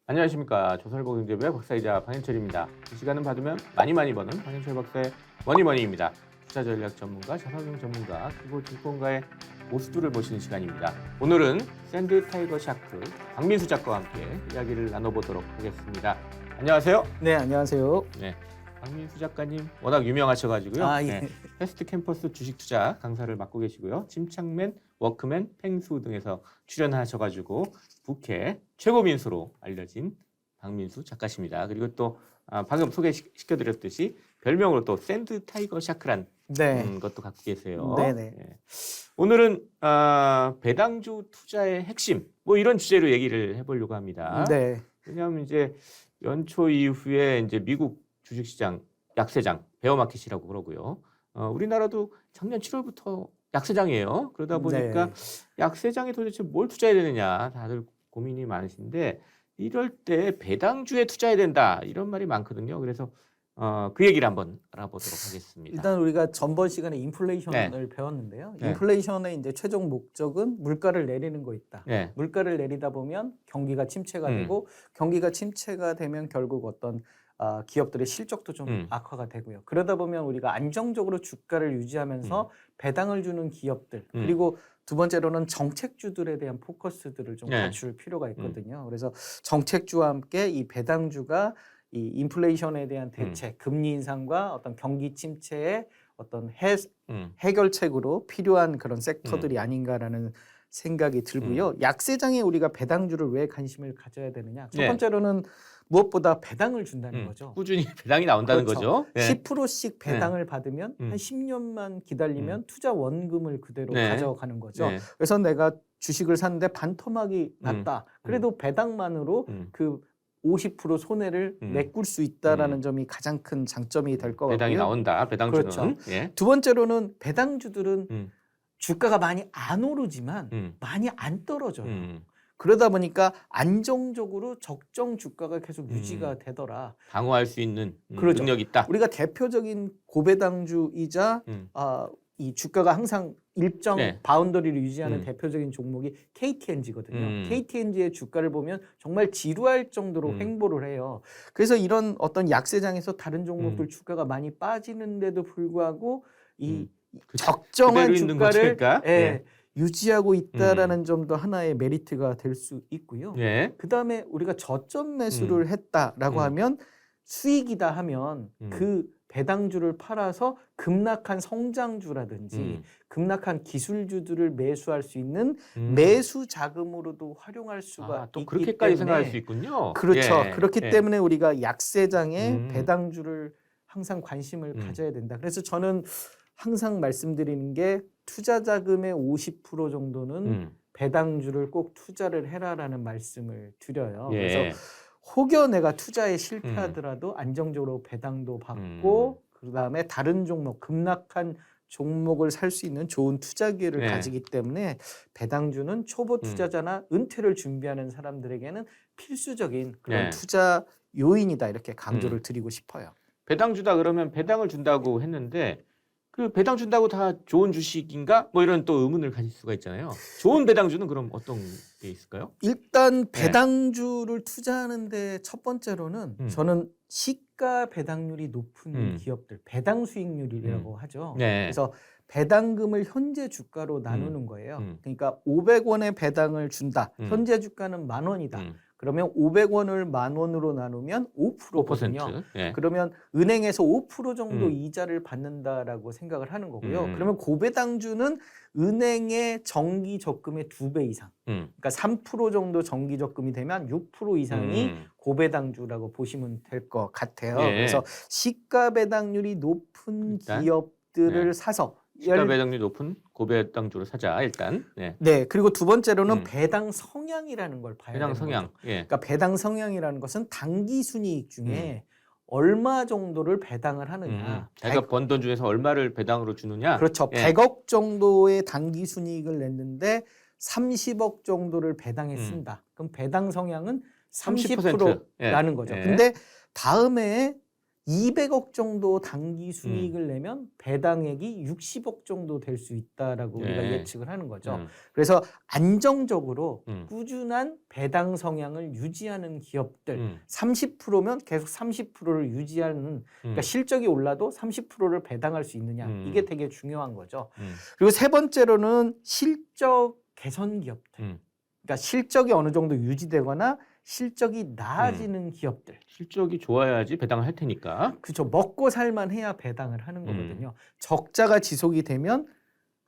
안녕하십니까. 조선일보경제부의 박사이자 방현철입니다. 이 시간은 받으면 많이 버는 방현철 박사의 머니머니입니다. 투자 전략 전문가, 자산운용 전문가, 그리고 증권가의 고수들을 모시는 시간입니다. 오늘은 샌드 타이거 샤크 박민수 작가와 함께 이야기를 나눠보도록 하겠습니다. 안녕하세요. 네, 안녕하세요. 네, 박민수 작가님 워낙 유명하셔가지고요. 예. 네, 패스트 캠퍼스 주식 투자 강사를 맡고 계시고요. 침착맨, 워크맨, 펭수 등에서 출연하셔가지고 부캐 최고 민수로 알려진 박민수 작가십니다. 그리고 또 방금 소개시켜드렸듯이 별명으로 또 샌드 타이거 샤크란 것도 갖고 계세요. 네네. 네. 오늘은 배당주 투자의 핵심 뭐 이런 주제로 얘기를 해보려고 합니다. 네. 왜냐하면 이제 연초 이후에 이제 미국 주식시장 약세장 베어마켓이라고 그러고요. 우리나라도 작년 7월부터 약세장이에요. 그러다 보니까 약세장에 도대체 뭘 투자해야 되느냐 다들 고민이 많으신데 이럴 때 배당주에 투자해야 된다 이런 말이 많거든요. 그래서 그 얘기를 한번 알아보도록 하겠습니다. 일단 우리가 전번 시간에 인플레이션을 배웠는데요. 인플레이션의 이제 최종 목적은 물가를 내리는 거 있다. 물가를 내리다 보면 경기가 침체가 되고 경기가 침체가 되면 결국 어떤 기업들의 실적도 좀 악화가 되고요. 그러다 보면 우리가 안정적으로 주가를 유지하면서 배당을 주는 기업들 그리고 두 번째로는 정책주들에 대한 포커스들을 좀 갖출 필요가 있거든요. 그래서 정책주와 함께 이 배당주가 이 인플레이션에 대한 대책, 금리 인상과 어떤 경기 침체의 어떤 해결책으로 필요한 그런 섹터들이 아닌가라는 생각이 들고요. 약세장에 우리가 배당주를 왜 관심을 가져야 되느냐? 첫 번째로는 무엇보다 배당을 준다는 거죠. 꾸준히 배당이 나온다는 거죠. 10%씩 배당을 받으면 한 10년만 기다리면 투자 원금을 그대로 가져가는 거죠. 그래서 내가 주식을 샀는데 반토막이 났다. 그래도 배당만으로 그 50% 손해를 메꿀 수 있다라는 점이 가장 큰 장점이 될 것 같고요. 배당이 나온다. 배당주는. 그렇죠. 두 번째로는 배당주들은 주가가 많이 안 오르지만 많이 안 떨어져요. 그러다 보니까 안정적으로 적정 주가가 계속 유지가 되더라. 방어할 수 있는 그렇죠. 능력이 있다. 우리가 대표적인 고배당주이자 이 주가가 항상 일정 바운더리를 유지하는 대표적인 종목이 KTNG거든요. KTNG의 주가를 보면 정말 지루할 정도로 횡보를 해요. 그래서 이런 어떤 약세장에서 다른 종목들 주가가 많이 빠지는데도 불구하고 이 적정한 주가를 유지하고 있다라는 점도 하나의 메리트가 될 수 있고요. 그다음에 우리가 저점 매수를 했다라고 하면 수익이다 하면 그 배당주를 팔아서 급락한 성장주라든지 급락한 기술주들을 매수할 수 있는 매수 자금으로도 활용할 수가 또 있기 그렇게까지 때문에 생각할 수 있군요. 그렇죠. 그렇기 때문에 우리가 약세장에 배당주를 항상 관심을 가져야 된다. 그래서 저는 항상 말씀드리는 게 투자 자금의 50% 정도는 배당주를 꼭 투자를 해라라는 말씀을 드려요. 그래서 혹여 내가 투자에 실패하더라도 안정적으로 배당도 받고 그다음에 다른 종목, 급락한 종목을 살 수 있는 좋은 투자 기회를 가지기 때문에 배당주는 초보 투자자나 은퇴를 준비하는 사람들에게는 필수적인 그런 투자 요인이다 이렇게 강조를 드리고 싶어요. 배당주다 그러면 배당을 준다고 했는데 그 배당 준다고 다 좋은 주식인가? 뭐 이런 또 의문을 가질 수가 있잖아요. 좋은 배당주는 그럼 어떤 게 있을까요? 일단 배당주를 투자하는데 첫 번째로는 저는 시가 배당률이 높은 기업들, 배당 수익률이라고 하죠. 그래서 배당금을 현재 주가로 나누는 거예요. 그러니까 500원의 배당을 준다. 현재 주가는 10,000원이다. 그러면 500원을 10,000원으로 나누면 5%거든요. 그러면 은행에서 5% 정도 이자를 받는다라고 생각을 하는 거고요. 그러면 고배당주는 은행의 정기 적금의 2배 이상. 그러니까 3% 정도 정기 적금이 되면 6% 이상이 고배당주라고 보시면 될 것 같아요. 그래서 시가 배당률이 높은 기업들을 사서 시가 배당률이 높은 고배당주를 사자 일단. 그리고 두 번째로는 배당 성향이라는 걸 봐야 배당 되는 성향. 거죠. 그러니까 배당 성향이라는 것은 당기 순이익 중에 얼마 정도를 배당을 하느냐. 자기가 번 돈 중에서 얼마를 배당으로 주느냐. 그렇죠. 100억 정도의 당기 순이익을 냈는데 30억 정도를 배당에 쓴다. 그럼 배당 성향은 30%라는 거죠. 근데 다음에 200억 정도 당기 순이익을 내면 배당액이 60억 정도 될 수 있다라고 우리가 예측을 하는 거죠. 그래서 안정적으로 꾸준한 배당 성향을 유지하는 기업들 30%면 계속 30%를 유지하는 그러니까 실적이 올라도 30%를 배당할 수 있느냐 이게 되게 중요한 거죠. 그리고 세 번째로는 실적 개선 기업들. 그러니까 실적이 어느 정도 유지되거나 실적이 나아지는 기업들. 실적이 좋아야지 배당을 할 테니까. 그렇죠. 먹고 살만 해야 배당을 하는 거거든요. 적자가 지속이 되면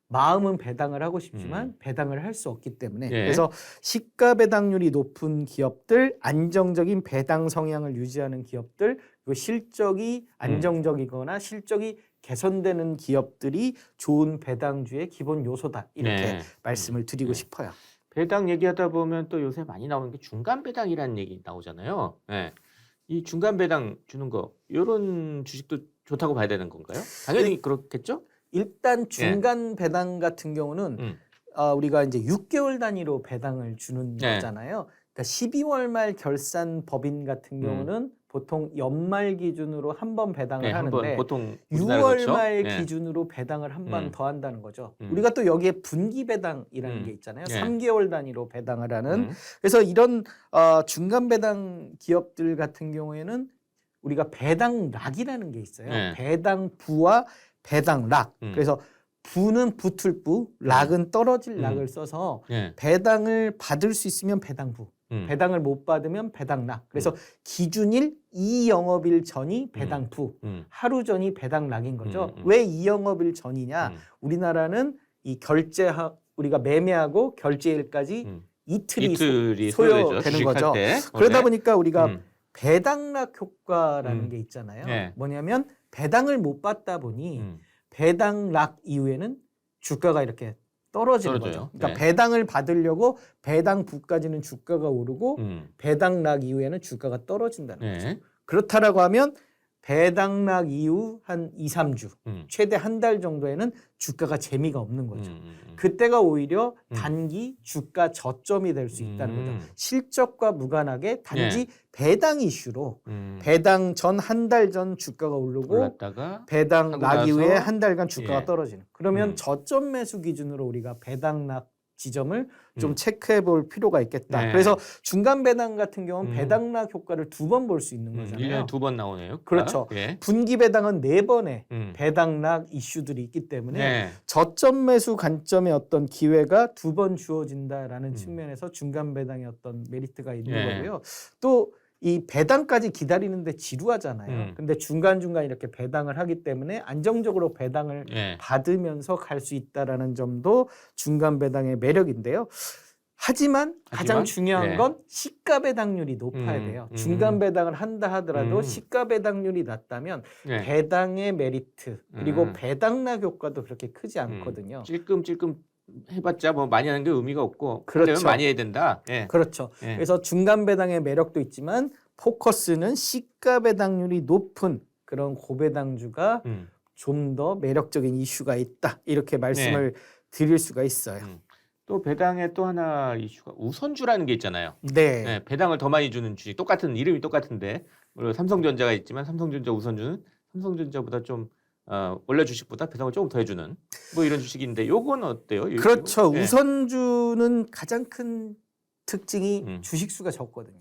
마음은 배당을 하고 싶지만 배당을 할 수 없기 때문에 그래서 시가 배당률이 높은 기업들, 안정적인 배당 성향을 유지하는 기업들, 그리고 실적이 안정적이거나 실적이 개선되는 기업들이 좋은 배당주의 기본 요소다. 이렇게 말씀을 드리고 싶어요. 배당 얘기하다 보면 또 요새 많이 나오는 게 중간 배당이라는 얘기 나오잖아요. 이 중간 배당 주는 거 이런 주식도 좋다고 봐야 되는 건가요? 당연히 그렇겠죠? 일단 중간 배당 같은 경우는 우리가 이제 6개월 단위로 배당을 주는 거잖아요. 그러니까 12월 말 결산 법인 같은 경우는 보통 연말 기준으로 한 번 배당을 하는데 보통 6월 말 기준으로 배당을 한 번 더 한다는 거죠. 우리가 또 여기에 분기 배당이라는 게 있잖아요. 3개월 단위로 배당을 하는. 그래서 이런 중간 배당 기업들 같은 경우에는 우리가 배당락이라는 게 있어요. 배당부와 배당락. 그래서 부는 붙을 부, 락은 떨어질 락을 써서 배당을 받을 수 있으면 배당부, 배당을 못 받으면 배당락. 그래서 기준일 2영업일 전이 배당부, 하루 전이 배당락인 거죠. 왜 2영업일 전이냐? 우리나라는 이 우리가 매매하고 결제일까지 이틀이 소요되는 거죠. 그러다 보니까 우리가 배당락 효과라는 게 있잖아요. 뭐냐면 배당을 못 받다 보니 배당락 이후에는 주가가 이렇게 떨어지는 거죠. 그러니까 배당을 받으려고 배당부까지는 주가가 오르고 배당락 이후에는 주가가 떨어진다는 거죠. 그렇다라고 하면 배당락 이후 한 2, 3주, 최대 한 달 정도에는 주가가 재미가 없는 거죠. 그때가 오히려 단기 주가 저점이 될 수 있다는 거죠. 실적과 무관하게 단지 배당 이슈로 배당 전 한 달 전 주가가 오르고 배당락 이후에 한 달간 주가가 떨어지는. 그러면 저점 매수 기준으로 우리가 배당락 지점을 좀 체크해 볼 필요가 있겠다. 그래서 중간 배당 같은 경우는 배당락 효과를 2번 볼 수 있는 거잖아요. 1년에 2번 나오네요. 그렇죠. 분기 배당은 4번의 배당락 이슈들이 있기 때문에 저점 매수 관점의 어떤 기회가 2번 주어진다라는 측면에서 중간 배당의 어떤 메리트가 있는 거고요. 또 이 배당까지 기다리는데 지루하잖아요. 근데 중간중간 이렇게 배당을 하기 때문에 안정적으로 배당을 받으면서 갈 수 있다라는 점도 중간 배당의 매력인데요. 하지만 가장 중요한 건 시가 배당률이 높아야 돼요. 중간 배당을 한다 하더라도 시가 배당률이 낮다면 배당의 메리트 그리고 배당락 효과도 그렇게 크지 않거든요. 찔끔찔끔 해봤자 뭐 많이 하는 게 의미가 없고 그렇죠. 많이 해야 된다. 그렇죠. 그래서 중간 배당의 매력도 있지만 포커스는 시가 배당률이 높은 그런 고배당주가 좀 더 매력적인 이슈가 있다. 이렇게 말씀을 드릴 수가 있어요. 또 배당에 또 하나 이슈가 우선주라는 게 있잖아요. 배당을 더 많이 주는 주식 똑같은 이름이 똑같은데 물론 삼성전자가 있지만 삼성전자 우선주는 삼성전자보다 좀 원래 주식보다 배당을 조금 더 해주는 뭐 이런 주식인데 요건 어때요? 그렇죠. 우선주는 가장 큰 특징이 주식수가 적거든요.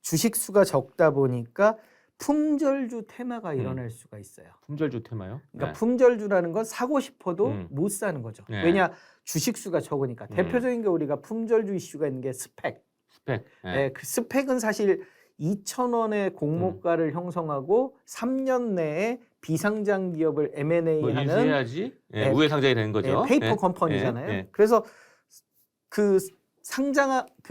주식수가 적다 보니까 품절주 테마가 일어날 수가 있어요. 품절주 테마요? 그러니까 품절주라는 건 사고 싶어도 못 사는 거죠. 왜냐? 주식수가 적으니까. 대표적인 게 우리가 품절주 이슈가 있는 게 스펙. 그 스펙은 사실 2,000원의 공모가를 형성하고 3년 내에 비상장 기업을 M&A 뭐 하는 해야지 우회 상장이 되는 거죠. 페이퍼 컴퍼니잖아요. 그래서 그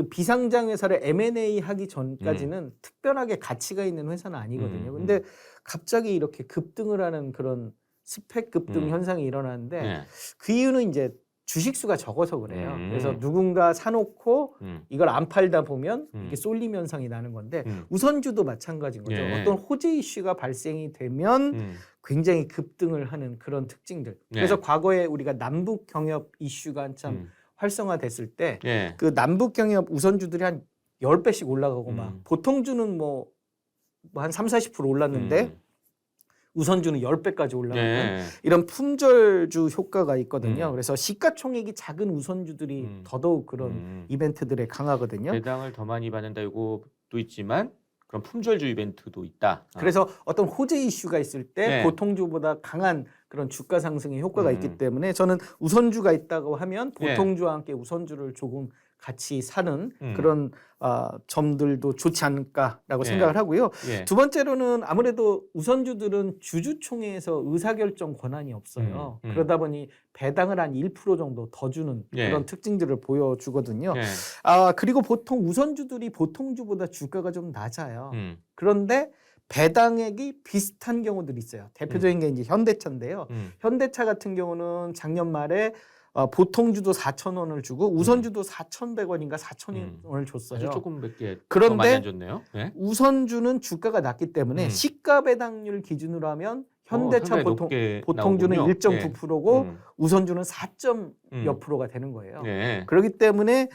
비상장 회사를 M&A 하기 전까지는 특별하게 가치가 있는 회사는 아니거든요. 근데 갑자기 이렇게 급등을 하는 그런 스펙 급등 현상이 일어나는데 그 이유는 이제 주식수가 적어서 그래요. 그래서 누군가 사놓고 이걸 안 팔다 보면 이게 쏠림 현상이 나는 건데 우선주도 마찬가지인 거죠. 어떤 호재 이슈가 발생이 되면 굉장히 급등을 하는 그런 특징들. 그래서 과거에 우리가 남북 경협 이슈가 한참 활성화됐을 때 그 남북 경협 우선주들이 한 10배씩 올라가고 막 보통주는 뭐 한 30, 40% 올랐는데 우선주는 10배까지 올라가는 네. 이런 품절주 효과가 있거든요. 음. 그래서 시가총액이 작은 우선주들이 더더욱 그런 이벤트들에 강하거든요. 배당을 더 많이 받는다 이것도 있지만 그런 품절주 이벤트도 있다. 그래서 어떤 호재 이슈가 있을 때 네. 보통주보다 강한 그런 주가 상승의 효과가 있기 때문에 저는 우선주가 있다고 하면 보통주와 함께 우선주를 조금 같이 사는 그런 점들도 좋지 않을까라고 생각을 하고요. 두 번째로는 아무래도 우선주들은 주주총회에서 의사결정 권한이 없어요. 그러다 보니 배당을 한 1% 정도 더 주는 그런 특징들을 보여주거든요. 그리고 보통 우선주들이 보통주보다 주가가 좀 낮아요. 그런데 배당액이 비슷한 경우들이 있어요. 대표적인 게 이제 현대차인데요. 현대차 같은 경우는 작년 말에 보통주도 4,000원을 주고 우선주도 4,100원인가 4,000원을 줬어요. 아주 조금 몇 개 그런데 많이 안 줬네요. 네. 우선주는 주가가 낮기 때문에 시가 배당률 기준으로 하면 현대차 보통주는 1.9%고 우선주는 4몇 %가 되는 거예요. 네. 그렇기 때문에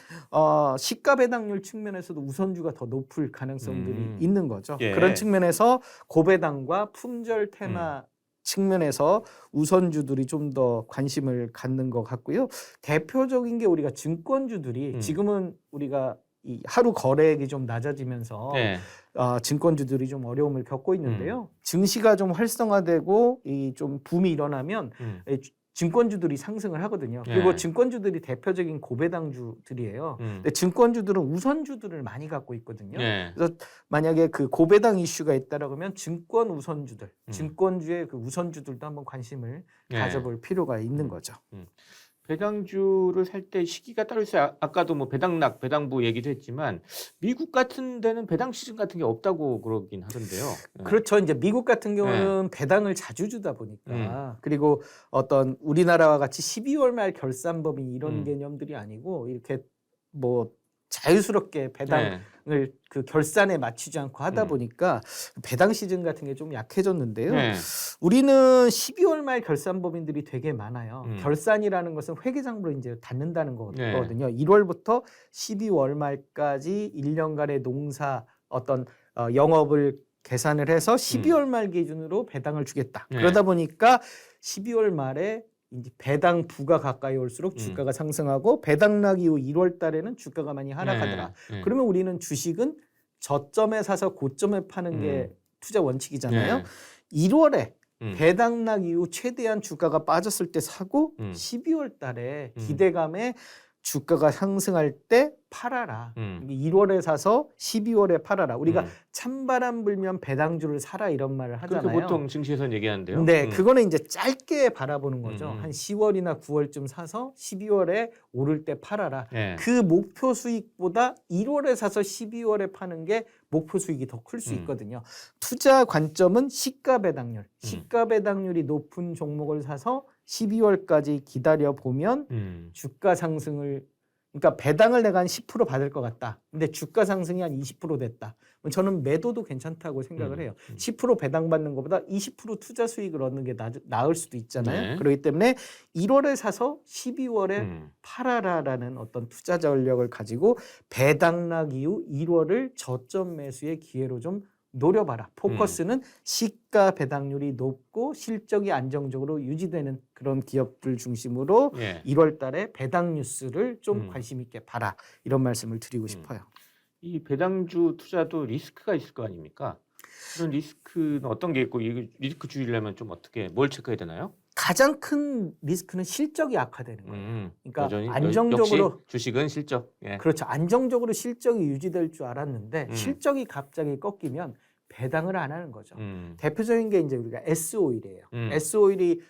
시가 배당률 측면에서도 우선주가 더 높을 가능성들이 있는 거죠. 그런 측면에서 고배당과 품절 테마 측면에서 우선주들이 좀 더 관심을 갖는 것 같고요. 대표적인 게 우리가 증권주들이 지금은 우리가 이 하루 거래액이 좀 낮아지면서 증권주들이 좀 어려움을 겪고 있는데요. 증시가 좀 활성화되고 이 좀 붐이 일어나면 증권주들이 상승을 하거든요. 그리고 증권주들이 대표적인 고배당주들이에요. 근데 증권주들은 우선주들을 많이 갖고 있거든요. 그래서 만약에 그 고배당 이슈가 있다라고 하면 증권 우선주들, 증권주의 그 우선주들도 한번 관심을 가져볼 필요가 있는 거죠. 배당주를 살 때 시기가 따로 있어요. 아까도 뭐 배당락, 배당부 얘기도 했지만 미국 같은 데는 배당 시즌 같은 게 없다고 그러긴 하던데요. 그렇죠. 이제 미국 같은 경우는 배당을 자주 주다 보니까 그리고 어떤 우리나라와 같이 12월 말 결산법인 이런 개념들이 아니고 이렇게 뭐 자유스럽게 배당을 그 결산에 맞추지 않고 하다 보니까 배당 시즌 같은 게 좀 약해졌는데요. 우리는 12월 말 결산법인들이 되게 많아요. 결산이라는 것은 회계장부를 이제 닫는다는 거거든요. 1월부터 12월 말까지 1년간의 농사 어떤 영업을 계산을 해서 12월 말 기준으로 배당을 주겠다. 그러다 보니까 12월 말에 이제 배당 부가 가까이 올수록 주가가 상승하고 배당락 이후 1월 달에는 주가가 많이 하락하더라. 그러면 우리는 주식은 저점에 사서 고점에 파는 게 투자 원칙이잖아요. 1월에 배당락 이후 최대한 주가가 빠졌을 때 사고 12월 달에 기대감에 주가가 상승할 때 팔아라. 1월에 사서 12월에 팔아라. 우리가 찬바람 불면 배당주를 사라 이런 말을 하잖아요. 그렇게 보통 증시에서는 얘기하는데요. 네, 그거는 이제 짧게 바라보는 거죠. 한 10월이나 9월쯤 사서 12월에 오를 때 팔아라. 그 목표 수익보다 1월에 사서 12월에 파는 게 목표 수익이 더 클 수 있거든요. 투자 관점은 시가 배당률. 시가 배당률이 높은 종목을 사서 12월까지 기다려 보면 주가 상승을 그러니까 배당을 내가 한 10% 받을 것 같다. 근데 주가 상승이 한 20% 됐다. 저는 매도도 괜찮다고 생각을 해요. 10% 배당받는 것보다 20% 투자 수익을 얻는 게 나을 수도 있잖아요. 그렇기 때문에 1월에 사서 12월에 팔아라라는 어떤 투자 전략을 가지고 배당락 이후 1월을 저점 매수의 기회로 좀 노려봐라. 포커스는 시가 배당률이 높고 실적이 안정적으로 유지되는 그런 기업들 중심으로 1월 달에 배당 뉴스를 좀 관심 있게 봐라. 이런 말씀을 드리고 싶어요. 이 배당주 투자도 리스크가 있을 거 아닙니까? 그런 리스크는 어떤 게 있고 이 리스크 줄이려면 좀 어떻게 뭘 체크해야 되나요? 가장 큰 리스크는 실적이 악화되는 거예요. 그러니까 여전히, 안정적으로 역시 주식은 실적. 그렇죠. 안정적으로 실적이 유지될 줄 알았는데 실적이 갑자기 꺾이면 배당을 안 하는 거죠. 대표적인 게 이제 우리가 S-오일이에요. S-오일이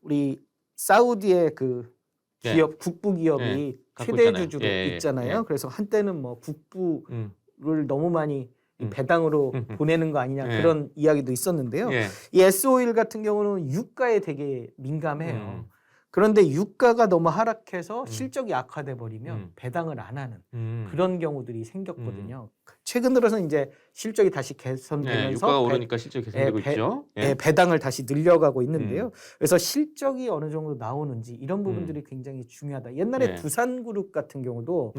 우리 사우디의 그 기업 국부 기업이 최대 주주로 있잖아요. 그래서 한때는 뭐 국부를 너무 많이 배당으로 보내는 거 아니냐 그런 이야기도 있었는데요. 이 S-오일 같은 경우는 유가에 되게 민감해요. 그런데 유가가 너무 하락해서 실적이 악화돼 버리면 배당을 안 하는 그런 경우들이 생겼거든요. 최근 들어서 이제 실적이 다시 개선되면서 유가가 오르니까 실적이 개선되고 있죠. 배당을 다시 늘려가고 있는데요. 그래서 실적이 어느 정도 나오는지 이런 부분들이 굉장히 중요하다. 옛날에 두산그룹 같은 경우도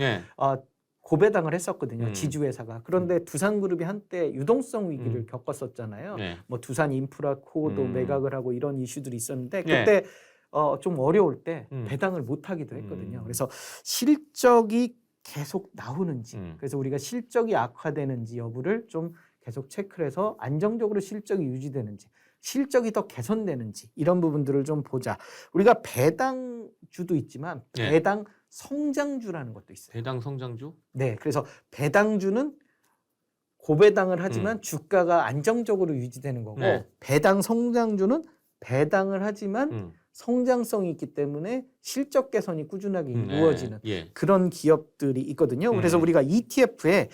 고배당을 했었거든요. 음. 지주회사가. 그런데 두산그룹이 한때 유동성 위기를 겪었었잖아요. 네. 뭐 두산인프라코도 매각을 하고 이런 이슈들이 있었는데 네. 그때 좀 어려울 때 배당을 못 하기도 했거든요. 그래서 실적이 계속 나오는지 그래서 우리가 실적이 악화되는지 여부를 좀 계속 체크를 해서 안정적으로 실적이 유지되는지 실적이 더 개선되는지 이런 부분들을 좀 보자. 우리가 배당주도 있지만 배당 성장주라는 것도 있어요. 배당 성장주? 네, 그래서 배당주는 고배당을 하지만 주가가 안정적으로 유지되는 거고 배당 성장주는 배당을 하지만 성장성이 있기 때문에 실적 개선이 꾸준하게 이루어지는 그런 기업들이 있거든요. 그래서 우리가 ETF에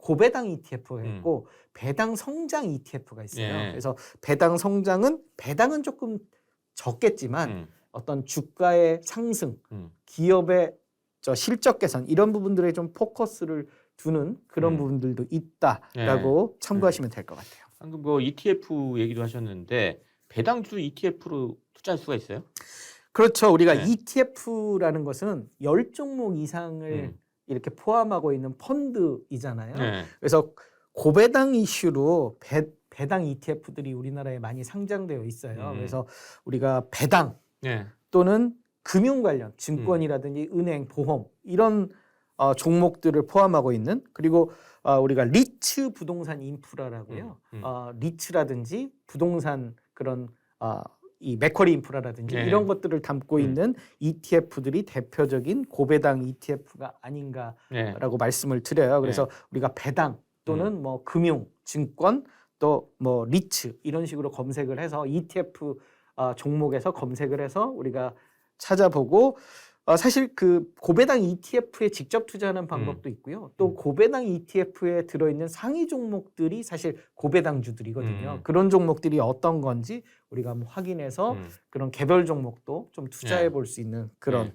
고배당 ETF가 있고 배당 성장 ETF가 있어요. 그래서 배당 성장은 배당은 조금 적겠지만 어떤 주가의 상승, 기업의 실적 개선 이런 부분들에 좀 포커스를 두는 그런 부분들도 있다라고 참고하시면 될 것 같아요. 방금 뭐 ETF 얘기도 하셨는데 배당주 ETF로 투자할 수가 있어요? 그렇죠. 우리가 ETF라는 것은 10종목 이상을 이렇게 포함하고 있는 펀드이잖아요. 그래서 고배당 이슈로 배당 ETF들이 우리나라에 많이 상장되어 있어요. 그래서 우리가 배당 또는 금융 관련 증권이라든지 은행, 보험 이런 종목들을 포함하고 있는 그리고 우리가 리츠 부동산 인프라라고요. 리츠라든지 부동산 그런 이 맥쿼리 인프라라든지 이런 것들을 담고 있는 ETF들이 대표적인 고배당 ETF가 아닌가라고 말씀을 드려요. 그래서 우리가 배당 또는 뭐 금융, 증권 또 뭐 리츠 이런 식으로 검색을 해서 ETF 종목에서 검색을 해서 우리가 찾아보고 사실 그 고배당 ETF에 직접 투자하는 방법도 있고요. 또 고배당 ETF에 들어있는 상위 종목들이 사실 고배당주들이거든요. 그런 종목들이 어떤 건지 우리가 한번 확인해서 그런 개별 종목도 좀 투자해 볼 수 있는 그런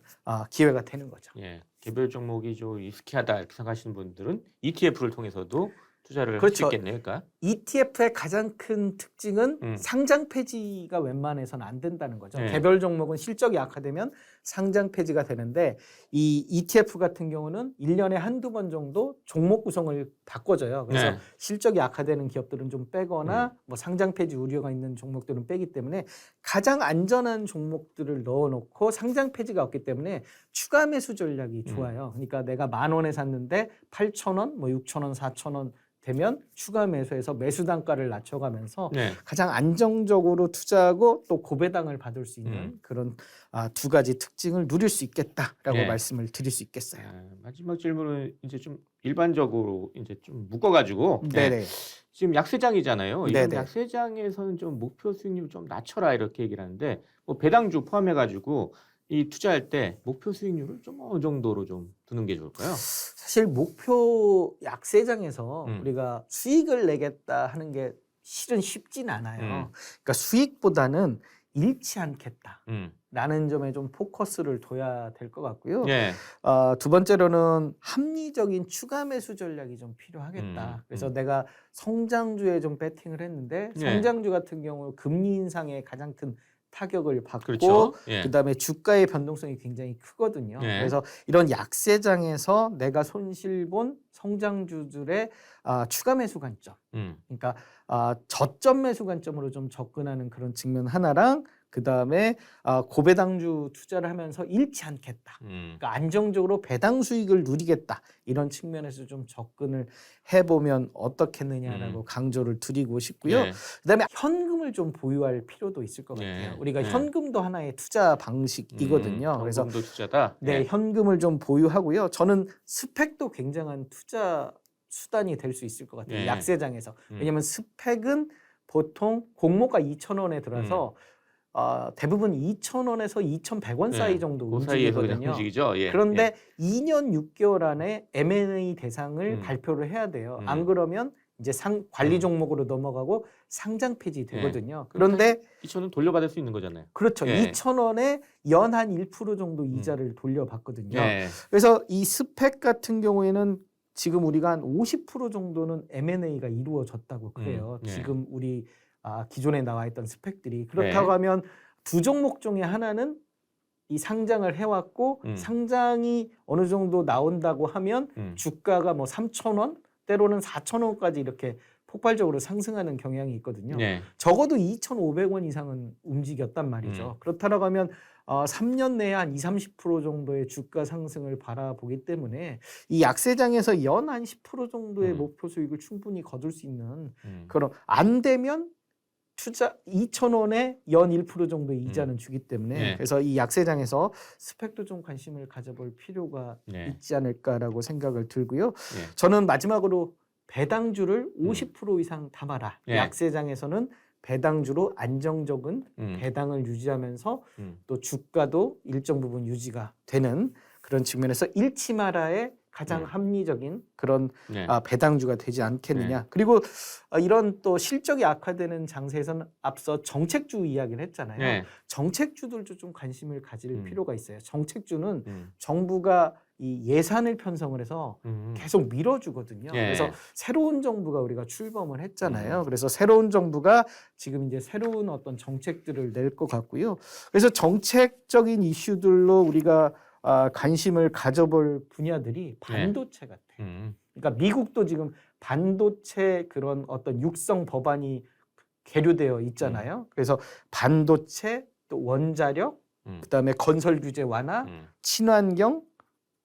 기회가 되는 거죠. 개별 종목이 좀 리스키하다 이렇게 생각하시는 분들은 ETF를 통해서도 투자를 할 수 있겠네요. 그러니까 ETF의 가장 큰 특징은 상장 폐지가 웬만해서는 안 된다는 거죠. 개별 종목은 실적이 악화되면 상장 폐지가 되는데 이 ETF 같은 경우는 1년에 한두 번 정도 종목 구성을 바꿔줘요. 그래서 실적이 악화되는 기업들은 좀 빼거나 뭐 상장 폐지 우려가 있는 종목들은 빼기 때문에 가장 안전한 종목들을 넣어놓고 상장 폐지가 없기 때문에 추가 매수 전략이 좋아요. 그러니까 내가 10,000원에 샀는데 8,000원, 뭐 6,000원, 4,000원 되면 추가 매수해서 매수 단가를 낮춰가면서 가장 안정적으로 투자하고 또 고배당을 받을 수 있는 그런 두 가지 특징을 누릴 수 있겠다라고 말씀을 드릴 수 있겠어요. 마지막 질문은 이제 좀 일반적으로 이제 좀 묶어가지고 지금 약세장이잖아요. 이번 약세장에서는 좀 목표 수익률 좀 낮춰라 이렇게 얘기를 하는데 뭐 배당주 포함해가지고 이 투자할 때 목표 수익률을 좀 어느 정도로 좀 두는 게 좋을까요? 사실 목표 약세장에서 우리가 수익을 내겠다 하는 게 실은 쉽진 않아요. 그러니까 수익보다는 잃지 않겠다라는 점에 좀 포커스를 둬야 될 것 같고요. 두 번째로는 합리적인 추가 매수 전략이 좀 필요하겠다. 그래서 내가 성장주에 좀 배팅을 했는데 성장주 같은 경우 금리 인상에 가장 큰 타격을 받고 그다음에 주가의 변동성이 굉장히 크거든요. 그래서 이런 약세장에서 내가 손실 본 성장주들의 추가 매수 관점, 그러니까 저점 매수 관점으로 좀 접근하는 그런 측면 하나랑 그다음에 고배당주 투자를 하면서 잃지 않겠다. 그러니까 안정적으로 배당 수익을 누리겠다. 이런 측면에서 좀 접근을 해보면 어떻겠느냐라고 강조를 드리고 싶고요. 그다음에 현금을 좀 보유할 필요도 있을 것 같아요. 우리가 현금도 하나의 투자 방식이거든요. 그래서 현금도 투자다. 현금을 좀 보유하고요. 저는 스펙도 굉장한 투자 수단이 될 수 있을 것 같아요. 약세장에서. 왜냐하면 스펙은 보통 공모가 2,000원에 들어서 대부분 2,000원에서 2,100원 사이 정도 움직이거든요. 그런데 2년 6개월 안에 M&A 대상을 발표를 해야 돼요. 안 그러면 이제 관리 종목으로 넘어가고 상장 폐지 되거든요. 그런데 2,000원 돌려받을 수 있는 거잖아요. 그렇죠. 2,000원에 연 한 1% 정도 이자를 돌려받거든요. 그래서 이 스펙 같은 경우에는 지금 우리가 한 50% 정도는 M&A가 이루어졌다고 그래요. 지금 우리 기존에 나와 있던 스펙들이 그렇다고 하면 두 종목 중에 하나는 이 상장을 해왔고 상장이 어느 정도 나온다고 하면 주가가 뭐 3,000원 때로는 4,000원까지 이렇게 폭발적으로 상승하는 경향이 있거든요. 네. 적어도 2,500원 이상은 움직였단 말이죠. 그렇다라고 하면 3년 내에 한 20-30% 정도의 주가 상승을 바라보기 때문에 이 약세장에서 연 한 10% 정도의 목표 수익을 충분히 거둘 수 있는 그런, 안 되면 투자 2,000원에 연 1% 정도의 이자는 주기 때문에 네. 그래서 이 약세장에서 스펙도 좀 관심을 가져볼 필요가 네. 있지 않을까라고 생각을 들고요. 네. 저는 마지막으로 배당주를 50% 이상 담아라. 네. 약세장에서는 배당주로 안정적인 배당을 유지하면서 또 주가도 일정 부분 유지가 되는 그런 측면에서 잃지 마라의 가장 합리적인 그런 네. 배당주가 되지 않겠느냐. 네. 그리고 이런 또 실적이 악화되는 장세에서는 앞서 정책주 이야기를 했잖아요. 네. 정책주들도 좀 관심을 가질 필요가 있어요. 정책주는 정부가 이 예산을 편성을 해서 계속 밀어주거든요. 네. 그래서 새로운 정부가 우리가 출범을 했잖아요. 그래서 새로운 정부가 지금 이제 새로운 어떤 정책들을 낼 것 같고요. 그래서 정책적인 이슈들로 우리가 관심을 가져볼 분야들이 반도체 같아. 그러니까 미국도 지금 반도체 그런 어떤 육성 법안이 계류되어 있잖아요. 그래서 반도체, 또 원자력, 그다음에 건설 규제 완화, 친환경,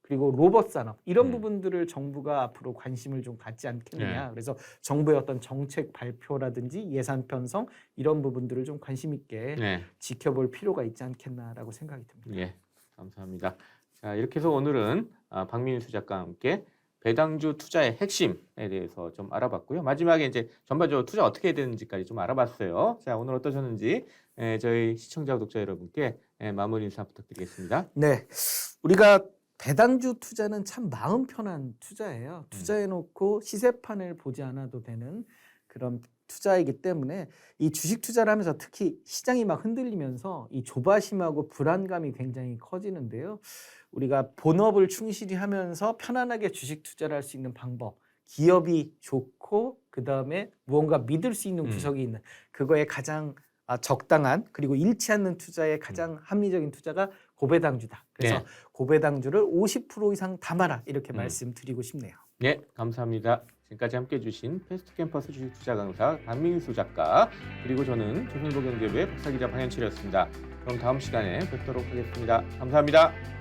그리고 로봇 산업 이런 부분들을 정부가 앞으로 관심을 좀 갖지 않겠느냐. 네. 그래서 정부의 어떤 정책 발표라든지 예산 편성 이런 부분들을 좀 관심 있게 네. 지켜볼 필요가 있지 않겠나라고 생각이 듭니다. 예, 감사합니다. 자, 이렇게 해서 오늘은 박민수 작가와 함께 배당주 투자의 핵심에 대해서 좀 알아봤고요. 마지막에 이제 전반적으로 투자 어떻게 해야 되는지까지 좀 알아봤어요. 자, 오늘 어떠셨는지 저희 시청자 구독자 여러분께 마무리 인사 부탁드리겠습니다. 네, 우리가 배당주 투자는 참 마음 편한 투자예요. 투자해놓고 시세판을 보지 않아도 되는 그런 투자이기 때문에 이 주식 투자를 하면서 특히 시장이 막 흔들리면서 이 조바심하고 불안감이 굉장히 커지는데요. 우리가 본업을 충실히 하면서 편안하게 주식 투자를 할 수 있는 방법, 기업이 좋고 그다음에 무언가 믿을 수 있는 구석이 있는 그거에 가장 적당한 그리고 잃지 않는 투자의 가장 합리적인 투자가 고배당주다. 그래서 네. 고배당주를 50% 이상 담아라 이렇게 말씀드리고 싶네요. 네, 감사합니다. 지금까지 함께해 주신 패스트 캠퍼스 주식 투자 강사 박민수 작가 그리고 저는 조선소경제부의 박사기자 방현철이었습니다. 그럼 다음 시간에 뵙도록 하겠습니다. 감사합니다.